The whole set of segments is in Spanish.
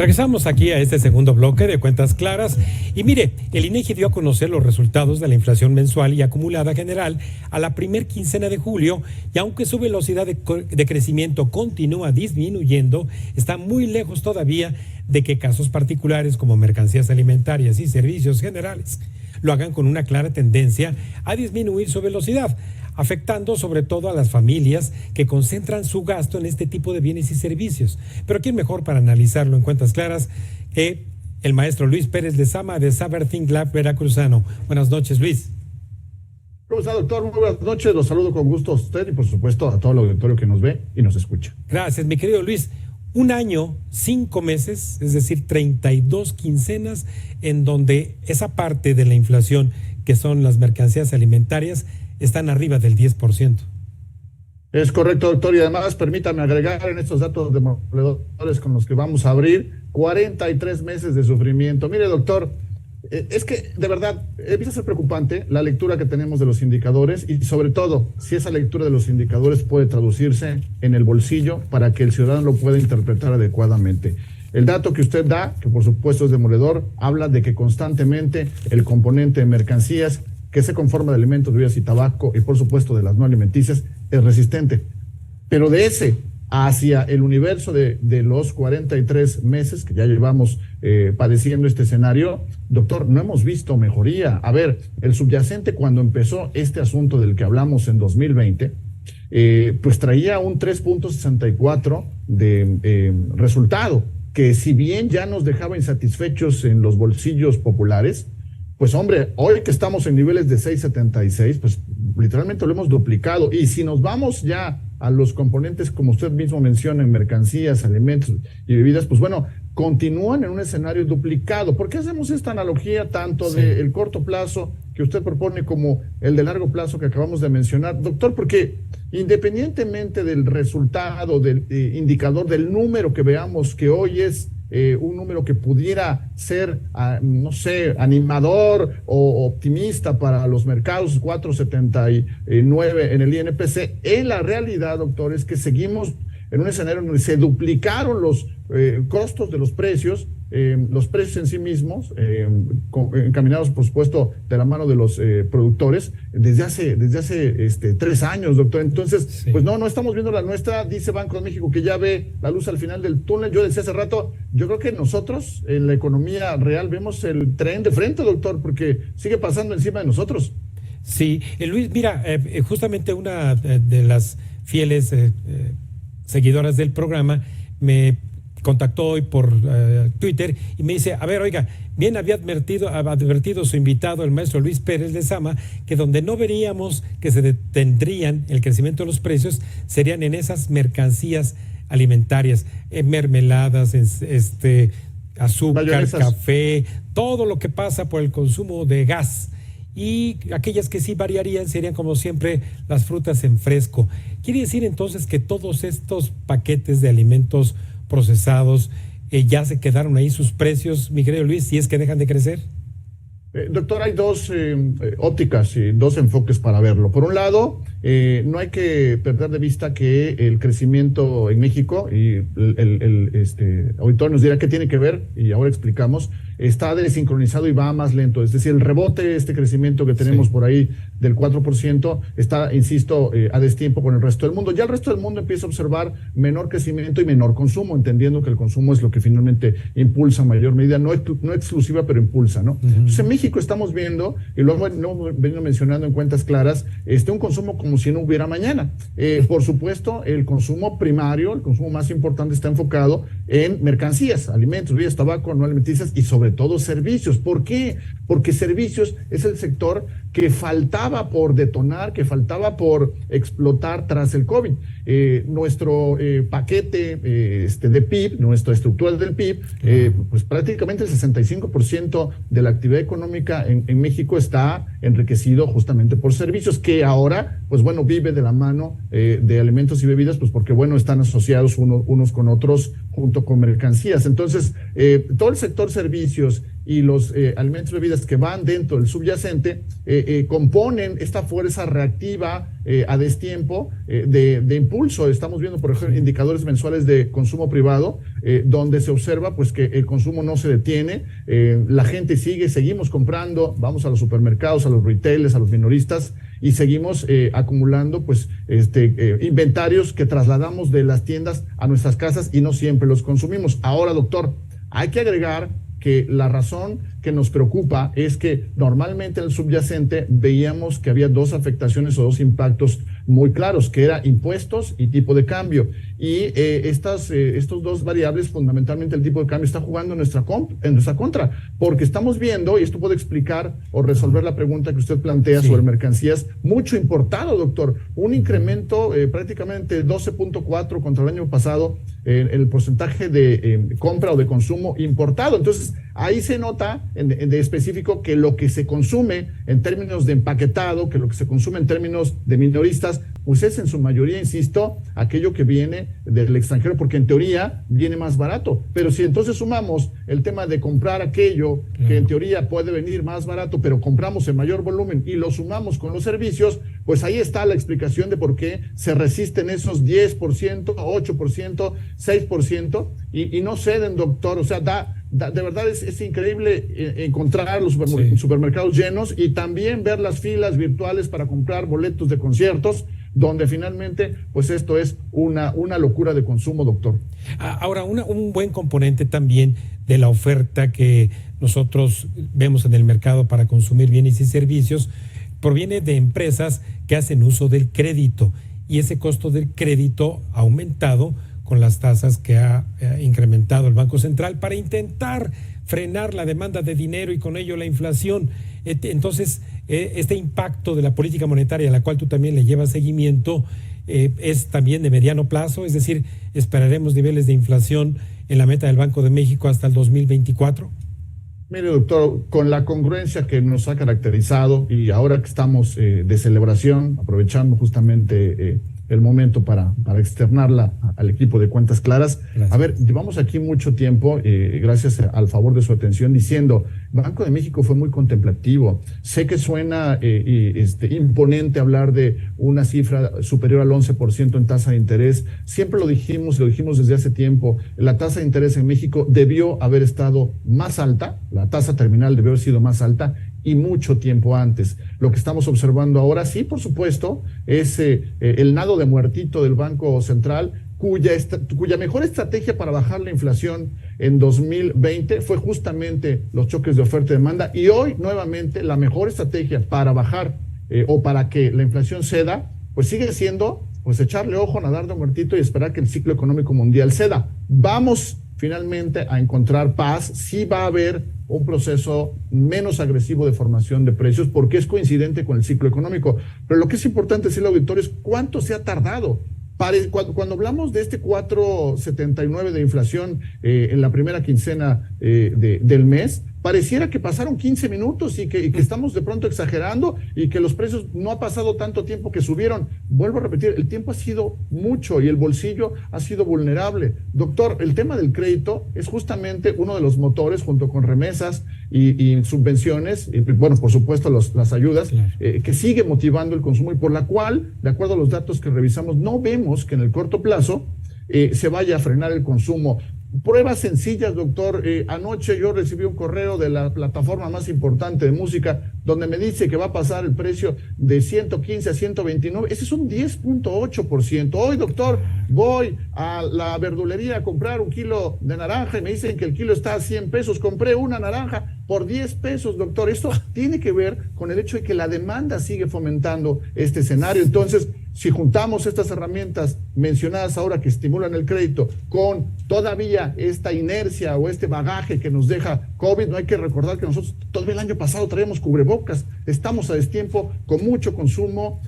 Regresamos aquí a este segundo bloque de Cuentas Claras y mire, el INEGI dio a conocer los resultados de la inflación mensual y acumulada general a la primer quincena de julio y aunque su velocidad de crecimiento continúa disminuyendo, está muy lejos todavía de que casos particulares como mercancías alimentarias y servicios generales lo hagan con una clara tendencia a disminuir su velocidad, afectando sobre todo a las familias que concentran su gasto en este tipo de bienes y servicios. Pero ¿quién mejor para analizarlo en Cuentas Claras que el maestro Luis Pérez Lezama de Saber Think Lab Veracruzano? Buenas noches, Luis. ¿Cómo está, doctor? Muy buenas noches. Los saludo con gusto a usted y por supuesto a todo el auditorio que nos ve y nos escucha. Gracias, mi querido Luis. Un año, 5 meses, es decir, 32 quincenas, en donde esa parte de la inflación, que son las mercancías alimentarias, están arriba del 10%. Es correcto, doctor, y además permítame agregar en estos datos demoledores con los que vamos a abrir 43 meses de sufrimiento. Mire, doctor, es que de verdad empieza a ser preocupante la lectura que tenemos de los indicadores y sobre todo si esa lectura de los indicadores puede traducirse en el bolsillo para que el ciudadano lo pueda interpretar adecuadamente. El dato que usted da, que por supuesto es demoledor, habla de que constantemente el componente de mercancías que se conforma de alimentos, bebidas y tabaco y por supuesto de las no alimenticias es resistente. Pero de ese hacia el universo de los 43 meses que ya llevamos padeciendo este escenario, doctor, no hemos visto mejoría. A ver, el subyacente cuando empezó este asunto del que hablamos en 2020, pues traía un 3.64 de resultado, que si bien ya nos dejaba insatisfechos en los bolsillos populares, pues hombre, hoy que estamos en niveles de 6.76, pues literalmente lo hemos duplicado. Y si nos vamos ya a los componentes, como usted mismo menciona, en mercancías, alimentos y bebidas, pues bueno, continúan en un escenario duplicado. ¿Por qué hacemos esta analogía tanto del corto plazo que usted propone como el de largo plazo que acabamos de mencionar? Doctor, porque independientemente del resultado, del indicador, del número que veamos que hoy es un número que pudiera ser, no sé, animador o optimista para los mercados, 4.79 en el INPC, en la realidad, doctor, es que seguimos en un escenario donde se duplicaron los costos de los precios en sí mismos, encaminados, por supuesto, de la mano de los productores, desde hace 3 años, doctor. Entonces, sí, pues no estamos viendo la nuestra. Dice Banco de México que ya ve la luz al final del túnel. Yo decía hace rato, yo creo que nosotros, en la economía real, vemos el tren de frente, doctor, porque sigue pasando encima de nosotros. Sí, Luis, mira, justamente una de las fieles seguidoras del programa me contactó hoy por Twitter y me dice, a ver, oiga, bien había advertido su invitado, el maestro Luis Pérez Lezama, que donde no veríamos que se detendrían el crecimiento de los precios serían en esas mercancías alimentarias, mermeladas, azúcar, mayonezas, café, todo lo que pasa por el consumo de gas. Y aquellas que sí variarían serían, como siempre, las frutas en fresco. Quiere decir entonces que todos estos paquetes de alimentos procesados ya se quedaron ahí sus precios, mi querido Luis, si es que dejan de crecer. Doctor, hay dos ópticas y dos enfoques para verlo. Por un lado, no hay que perder de vista que el crecimiento en México, y el auditorio nos dirá qué tiene que ver, y ahora explicamos, está desincronizado y va más lento. Es decir, el rebote, este crecimiento que tenemos por ahí del 4%, está, insisto, a destiempo con el resto del mundo. Ya el resto del mundo empieza a observar menor crecimiento y menor consumo, entendiendo que el consumo es lo que finalmente impulsa en mayor medida, no exclusiva, pero impulsa, ¿no? Entonces, en México estamos viendo, y lo hemos venido mencionando en Cuentas Claras, un consumo como si no hubiera mañana. Por supuesto, el consumo primario, el consumo más importante, está enfocado en mercancías, alimentos, bebidas, tabaco, no alimenticias y sobre todo servicios. ¿Por qué? Porque servicios es el sector que faltaba por detonar, que faltaba por explotar tras el COVID. Nuestro paquete de PIB, nuestra estructura del PIB, pues prácticamente el 65% de la actividad económica en México está enriquecido justamente por servicios, que ahora, pues bueno, vive de la mano de alimentos y bebidas, pues porque bueno, están asociados unos con otros junto con mercancías. Entonces, todo el sector servicios y los alimentos y bebidas que van dentro del subyacente componen esta fuerza reactiva a destiempo de impulso. Estamos viendo, por ejemplo, indicadores mensuales de consumo privado, donde se observa pues que el consumo no se detiene, la gente seguimos comprando, vamos a los supermercados, a los retailers, a los minoristas, y seguimos acumulando pues inventarios que trasladamos de las tiendas a nuestras casas y no siempre los consumimos. Ahora, doctor, hay que agregar que la razón que nos preocupa es que normalmente en el subyacente veíamos que había dos afectaciones o dos impactos muy claros, que era impuestos y tipo de cambio. Y estos dos variables, fundamentalmente el tipo de cambio, está jugando en nuestra contra, porque estamos viendo, y esto puede explicar o resolver la pregunta que usted plantea sobre mercancías, mucho importado, doctor. Un incremento prácticamente 12.4 contra el año pasado en el porcentaje de compra o de consumo importado. Entonces, ahí se nota de específico que lo que se consume en términos de empaquetado, que lo que se consume en términos de minoristas, pues es en su mayoría, insisto, aquello que viene del extranjero, porque en teoría viene más barato. Pero si entonces sumamos el tema de comprar aquello que en teoría puede venir más barato, pero compramos en mayor volumen y lo sumamos con los servicios, pues ahí está la explicación de por qué se resisten esos 10%, 8%, 6% y no ceden, doctor. O sea, de verdad es increíble encontrar los supermercados llenos y también ver las filas virtuales para comprar boletos de conciertos, donde finalmente, pues esto es una locura de consumo, doctor. Ahora, un buen componente también de la oferta que nosotros vemos en el mercado para consumir bienes y servicios proviene de empresas que hacen uso del crédito, y ese costo del crédito ha aumentado con las tasas que ha incrementado el Banco Central para intentar frenar la demanda de dinero y con ello la inflación. Entonces, este impacto de la política monetaria, a la cual tú también le llevas seguimiento, es también de mediano plazo, es decir, esperaremos niveles de inflación en la meta del Banco de México hasta el 2024. Mire, doctor, con la congruencia que nos ha caracterizado y ahora que estamos de celebración, aprovechando justamente el momento para externarla al equipo de Cuentas Claras. Gracias. A ver, llevamos aquí mucho tiempo, gracias al favor de su atención, diciendo, Banco de México fue muy contemplativo. Sé que suena imponente hablar de una cifra superior al 11% en tasa de interés. Siempre lo dijimos desde hace tiempo, la tasa de interés en México debió haber estado más alta, la tasa terminal debió haber sido más alta, y mucho tiempo antes. Lo que estamos observando ahora, sí, por supuesto, es el nado de muertito del Banco Central, cuya mejor estrategia para bajar la inflación en 2020 fue justamente los choques de oferta y demanda, y hoy nuevamente la mejor estrategia para bajar o para que la inflación ceda, pues sigue siendo pues echarle ojo, nadar de muertito y esperar que el ciclo económico mundial ceda. Vamos finalmente a encontrar paz, sí va a haber un proceso menos agresivo de formación de precios porque es coincidente con el ciclo económico. Pero lo que es importante decirle al auditorio es cuánto se ha tardado. Cuando hablamos de este 4.79 de inflación en la primera quincena del mes, pareciera que pasaron 15 minutos y que estamos de pronto exagerando y que los precios no ha pasado tanto tiempo que subieron. Vuelvo a repetir, el tiempo ha sido mucho y el bolsillo ha sido vulnerable. Doctor, el tema del crédito es justamente uno de los motores junto con remesas y subvenciones, y bueno, por supuesto las ayudas, claro, que sigue motivando el consumo y por la cual, de acuerdo a los datos que revisamos, no vemos que en el corto plazo se vaya a frenar el consumo. Pruebas sencillas, doctor. Anoche yo recibí un correo de la plataforma más importante de música donde me dice que va a pasar el precio de 115 a 129. Ese es un 10.8%. Hoy, doctor, voy a la verdulería a comprar un kilo de naranja y me dicen que el kilo está a 100 pesos. Compré una naranja por 10 pesos, doctor. Esto tiene que ver con el hecho de que la demanda sigue fomentando este escenario. Entonces, si juntamos estas herramientas mencionadas ahora que estimulan el crédito con todavía esta inercia o este bagaje que nos deja COVID, no hay que recordar que nosotros todo el año pasado traíamos cubrebocas, estamos a destiempo con mucho consumo,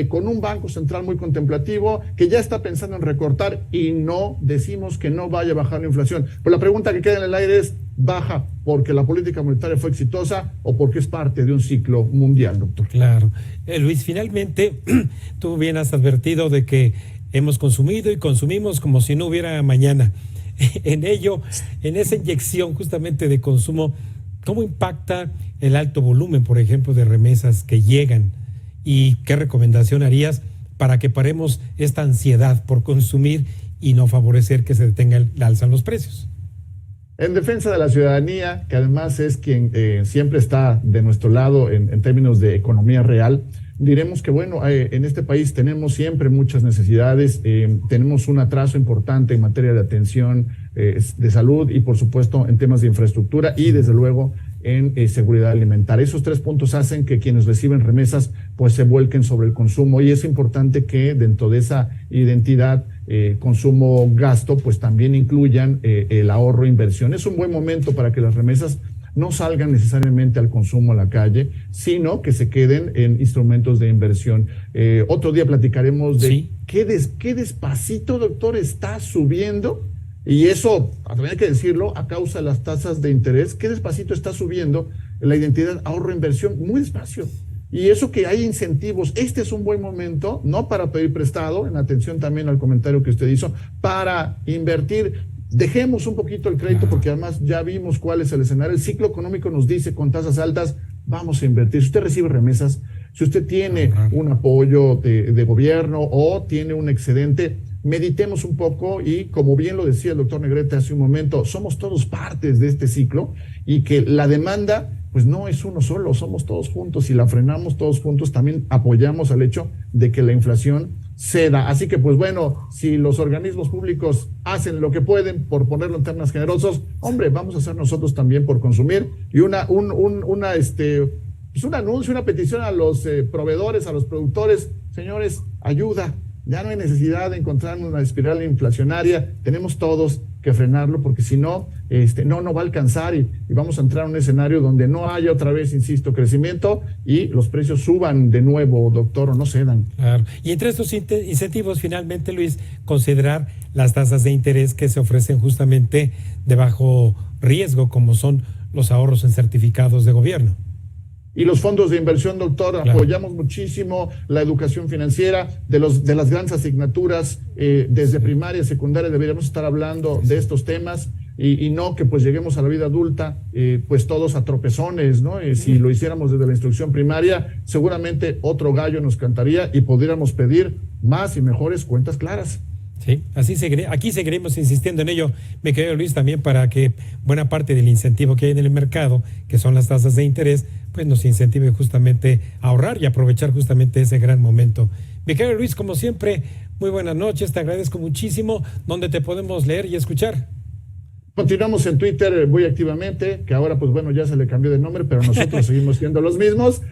con un Banco Central muy contemplativo que ya está pensando en recortar y no decimos que no vaya a bajar la inflación. Pero la pregunta que queda en el aire es, ¿baja porque la política monetaria fue exitosa o porque es parte de un ciclo mundial, doctor? Claro. Luis, finalmente, tú bien has advertido de que hemos consumido y consumimos como si no hubiera mañana. En ello, en esa inyección justamente de consumo, ¿cómo impacta el alto volumen, por ejemplo, de remesas que llegan? ¿Y qué recomendación harías para que paremos esta ansiedad por consumir y no favorecer que se detenga el alza en los precios? En defensa de la ciudadanía, que además es quien siempre está de nuestro lado en términos de economía real, diremos que, bueno, en este país tenemos siempre muchas necesidades, tenemos un atraso importante en materia de atención de salud y, por supuesto, en temas de infraestructura y, desde luego, en seguridad alimentaria. Esos 3 puntos hacen que quienes reciben remesas pues se vuelquen sobre el consumo, y es importante que dentro de esa identidad consumo-gasto pues también incluyan el ahorro e inversión. Es un buen momento para que las remesas no salgan necesariamente al consumo a la calle, sino que se queden en instrumentos de inversión. Otro día platicaremos de sí. qué despacito, doctor, está subiendo. Y eso, también hay que decirlo, a causa de las tasas de interés, qué despacito está subiendo la identidad ahorro-inversión, muy despacio. Y eso que hay incentivos, este es un buen momento, no para pedir prestado, en atención también al comentario que usted hizo, para invertir. Dejemos un poquito el crédito, porque además ya vimos cuál es el escenario. El ciclo económico nos dice, con tasas altas, vamos a invertir. Si usted recibe remesas, si usted tiene un apoyo de gobierno o tiene un excedente, meditemos un poco y, como bien lo decía el doctor Negrete hace un momento, somos todos partes de este ciclo, y que la demanda pues no es uno solo, somos todos juntos. Si la frenamos todos juntos, también apoyamos al hecho de que la inflación ceda. Así que, pues bueno, si los organismos públicos hacen lo que pueden por ponerlo en términos generosos, hombre, vamos a hacer nosotros también por consumir. Y un anuncio, una petición a los proveedores, a los productores: señores, ayuda. Ya no hay necesidad de encontrar una espiral inflacionaria, tenemos todos que frenarlo, porque si no, no va a alcanzar y vamos a entrar en un escenario donde no haya otra vez, insisto, crecimiento y los precios suban de nuevo, doctor, o no cedan. Claro. Y entre estos incentivos, finalmente, Luis, considerar las tasas de interés que se ofrecen justamente de bajo riesgo, como son los ahorros en certificados de gobierno. Y los fondos de inversión, doctor, claro. Apoyamos muchísimo la educación financiera, de las grandes asignaturas, desde primaria, secundaria, deberíamos estar hablando de estos temas, y no que pues lleguemos a la vida adulta pues todos a tropezones, ¿no? Si lo hiciéramos desde la instrucción primaria, seguramente otro gallo nos cantaría y pudiéramos pedir más y mejores cuentas claras. Sí, aquí seguiremos insistiendo en ello, mi querido Luis, también para que buena parte del incentivo que hay en el mercado, que son las tasas de interés, pues nos incentive justamente a ahorrar y aprovechar justamente ese gran momento. Mi querido Luis, como siempre, muy buenas noches, te agradezco muchísimo. ¿Dónde te podemos leer y escuchar? Continuamos en Twitter muy activamente, que ahora pues bueno ya se le cambió de nombre, pero nosotros seguimos siendo los mismos.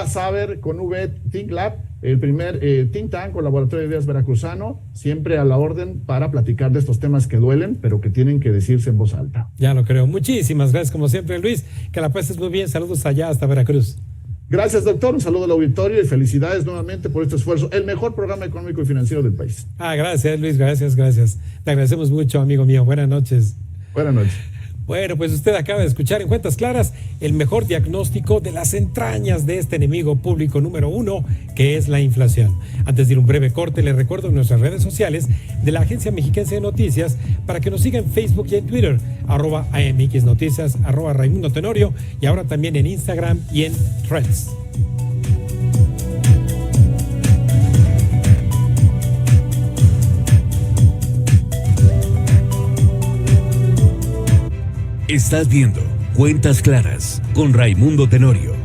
@Saber con V Think Lab, el primer think tank o laboratorio de ideas veracruzano, siempre a la orden para platicar de estos temas que duelen, pero que tienen que decirse en voz alta. Ya lo creo. Muchísimas gracias como siempre, Luis. Que la pases muy bien. Saludos allá hasta Veracruz. Gracias, doctor. Un saludo al auditorio y felicidades nuevamente por este esfuerzo. El mejor programa económico y financiero del país. Gracias, Luis. Gracias. Te agradecemos mucho, amigo mío. Buenas noches. Buenas noches. Bueno, pues usted acaba de escuchar en Cuentas Claras el mejor diagnóstico de las entrañas de este enemigo público número 1, que es la inflación. Antes de ir un breve corte, les recuerdo nuestras redes sociales de la Agencia Mexiquense de Noticias para que nos sigan en Facebook y en Twitter, @AMX Noticias, @Raimundo Tenorio, y ahora también en Instagram y en Threads. Estás viendo Cuentas Claras con Raimundo Tenorio.